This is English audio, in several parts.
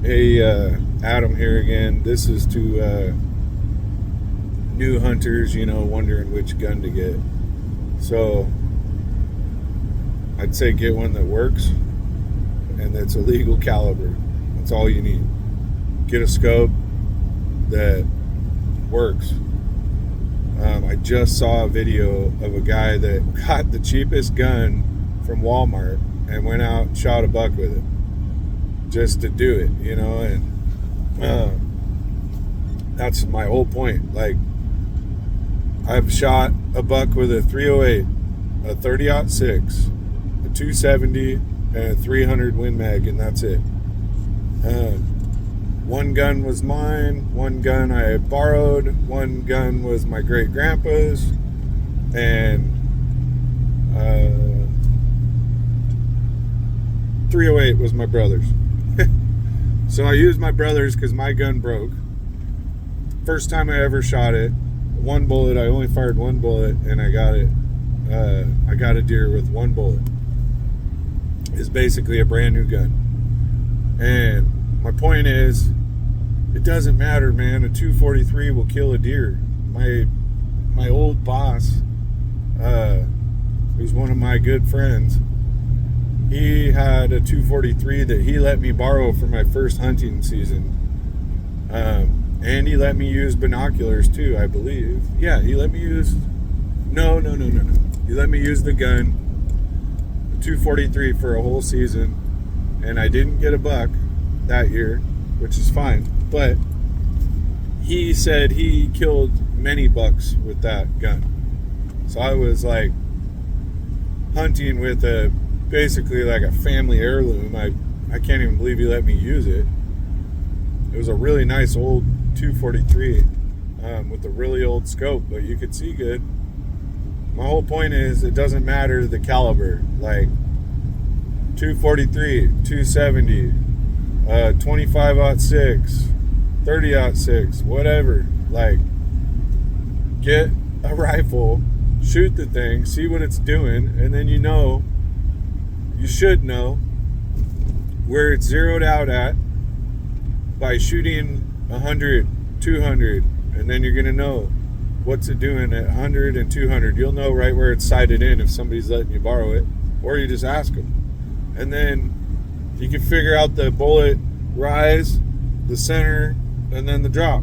Hey, Adam here again. This is to new hunters, wondering which gun to get. So, I'd say get one that works and that's a legal caliber. That's all you need. Get a scope that works. I just saw a video of a guy that got the cheapest gun from Walmart and went out and shot a buck with it just to do it, and that's my whole point. Like, I've shot a buck with a 308, a 30-06, a 270, and a 300 Win Mag, and that's it. One gun was mine, one gun I borrowed, one gun was my great grandpa's, and 308 was my brother's. So I used my brother's because my gun broke. First time I ever shot it, one bullet. I only fired one bullet, and I got it. I got a deer with one bullet. It's basically a brand new gun. And my point is, it doesn't matter, man. A 243 will kill a deer. My old boss, who's one of my good friends, he had a 243 that he let me borrow for my first hunting season. And he let me use binoculars too, I believe. Yeah, he let me use... No. He let me use the gun, the 243, for a whole season. And I didn't get a buck that year, which is fine. But he said he killed many bucks with that gun. So I was like hunting with basically like a family heirloom. I can't even believe he let me use it. It was a really nice old 243 with a really old scope, but you could see good. My whole point is, it doesn't matter the caliber. Like 243, 270, 25-06, 30-06, whatever. Like, get a rifle, shoot the thing, see what it's doing, and then you should know where it's zeroed out at by shooting 100, 200, and then you're going to know what's it doing at 100 and 200. You'll know right where it's sighted in if somebody's letting you borrow it, or you just ask them. And then you can figure out the bullet rise, the center, and then the drop.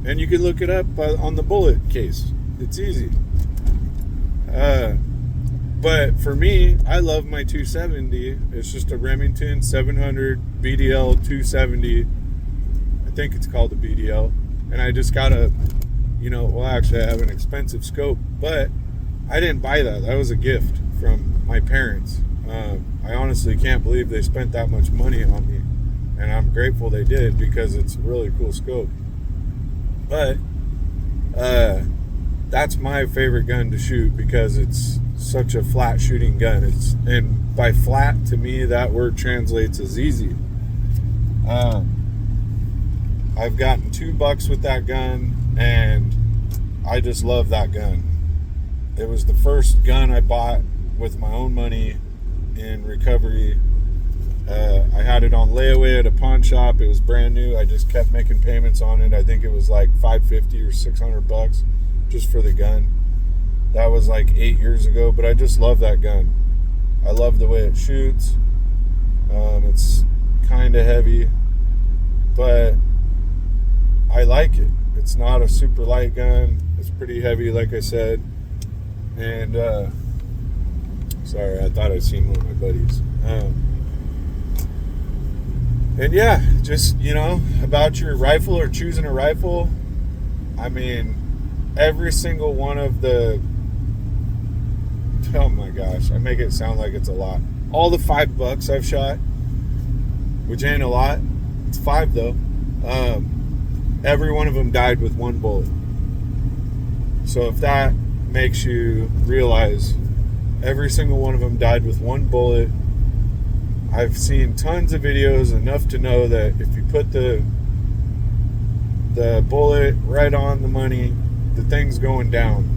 And you can look it up on the bullet case. It's easy. But for me, I love my 270. It's just a Remington 700 BDL 270. I think it's called a BDL. And I just got actually I have an expensive scope, but I didn't buy that. That was a gift from my parents. I honestly can't believe they spent that much money on me. And I'm grateful they did, because it's a really cool scope. But that's my favorite gun to shoot, because it's such a flat shooting gun. And by flat, to me, that word translates as easy. I've gotten 2 bucks with that gun, and I just love that gun. It was the first gun I bought with my own money in recovery. I had it on layaway at a pawn shop. It was brand new. I just kept making payments on it. I think it was like $550 or $600 just for the gun. That was like 8 years ago, but I just love that gun. I love the way it shoots. It's kind of heavy, but I like it. It's not a super light gun. It's pretty heavy, like I said. And sorry, I thought I'd seen one of my buddies. And yeah, just, about your rifle or choosing a rifle. I mean, every single one of the... Oh my gosh, I make it sound like it's a lot. All the 5 bucks I've shot, which ain't a lot. It's 5 though. Every one of them died with one bullet. So if that makes you realize, every single one of them died with one bullet. I've seen tons of videos, enough to know that if you put the bullet right on the money, the thing's going down.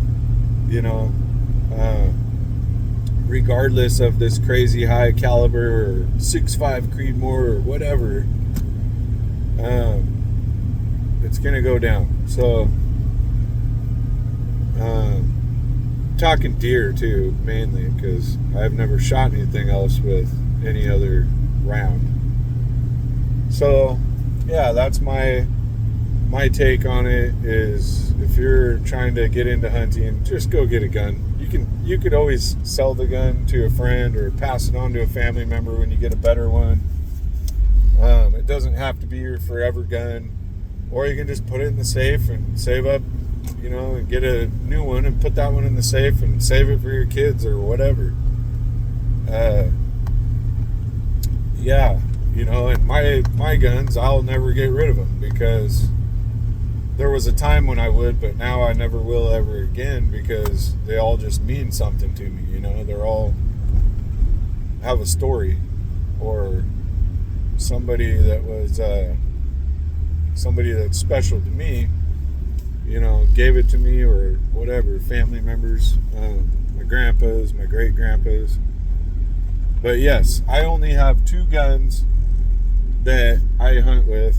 Regardless of this crazy high caliber or 6.5 Creedmoor or whatever, It's gonna go down. So, talking deer too, mainly because I've never shot anything else with any other round. So, yeah, that's my take on it. Is if you're trying to get into hunting, just go get a gun. You could always sell the gun to a friend or pass it on to a family member when you get a better one. It doesn't have to be your forever gun, or you can just put it in the safe and save up, and get a new one and put that one in the safe and save it for your kids or whatever. Yeah, and my guns, I'll never get rid of them because there was a time when I would, but now I never will ever again because they all just mean something to me. They're all have a story, or somebody that's special to me, gave it to me, or whatever, family members, my grandpas, my great grandpas. But yes, I only have 2 guns that I hunt with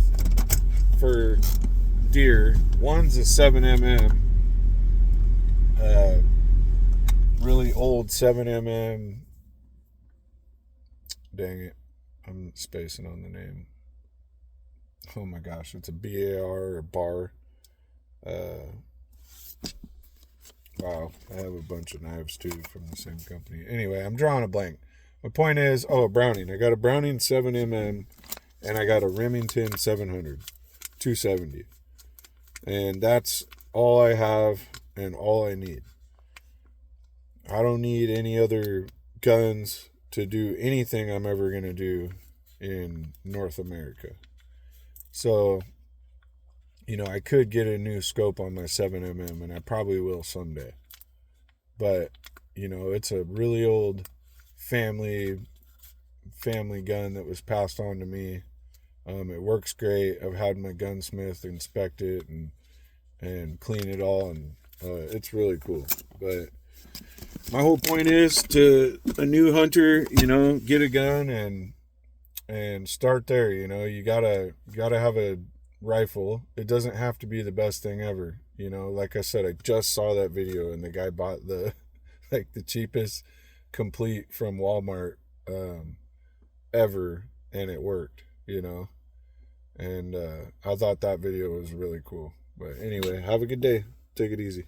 for deer. One's a 7mm, really old 7mm. Dang it, I'm spacing on the name. Oh my gosh, it's a BAR or bar. Wow, I have a bunch of knives too from the same company. Anyway, I'm drawing a blank. My point is, a Browning. I got a Browning 7mm and I got a Remington 700, 270. And that's all I have and all I need. I don't need any other guns to do anything I'm ever going to do in North America. So, I could get a new scope on my 7mm, and I probably will someday. But, it's a really old family gun that was passed on to me. It works great. I've had my gunsmith inspect it and clean it all, and it's really cool. But my whole point is, to a new hunter, get a gun and start there. You gotta have a rifle. It doesn't have to be the best thing ever. Like I said, I just saw that video and the guy bought the cheapest complete from Walmart ever, and it worked. And I thought that video was really cool. But anyway, have a good day. Take it easy.